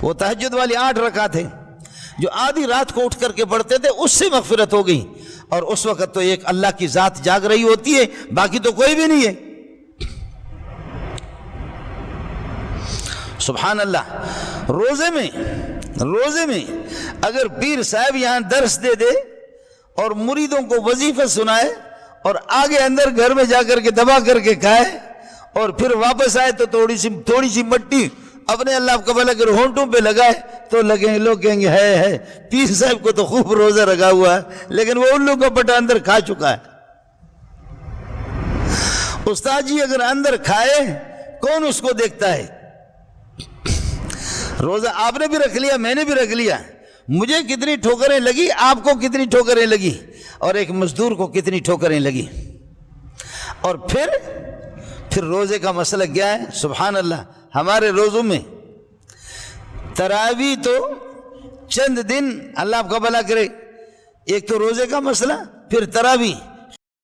وہ تہجد والی 8 رکعت ہے جو آدھی رات کو اٹھ کر کے پڑھتے تھے، اس سے مغفرت ہو گئی، اور اس وقت تو ایک اللہ کی ذات جاگ رہی ہوتی ہے، باقی تو کوئی بھی نہیں ہے۔ سبحان اللہ۔ روزے میں اگر پیر صاحب یہاں درس دے دے اور مریدوں کو وظیفہ سنائے اور آگے اندر گھر میں جا کر کے دبا کر کے کھائے اور پھر واپس آئے تو تھوڑی سی مٹی اپنے اللہ کا بھلا کر ہونٹوں پہ لگائے تو لوگ کہیں گے ہے پیر صاحب کو تو خوب روزہ رکھا ہوا ہے، لیکن وہ ان لوگوں کا پٹا اندر کھا چکا ہے۔ استاد جی اگر اندر کھائے کون اس کو دیکھتا ہے؟ روزہ آپ نے بھی رکھ لیا، میں نے بھی رکھ لیا، مجھے کتنی ٹھوکریں لگی، آپ کو کتنی ٹھوکریں لگی، اور ایک مزدور کو کتنی ٹھوکریں لگی۔ اور پھر روزے کا مسئلہ کیا ہے؟ سبحان اللہ، ہمارے روزوں میں تراویح تو چند دن، اللہ آپ کا بھلا کرے، ایک تو روزے کا مسئلہ، پھر تراویح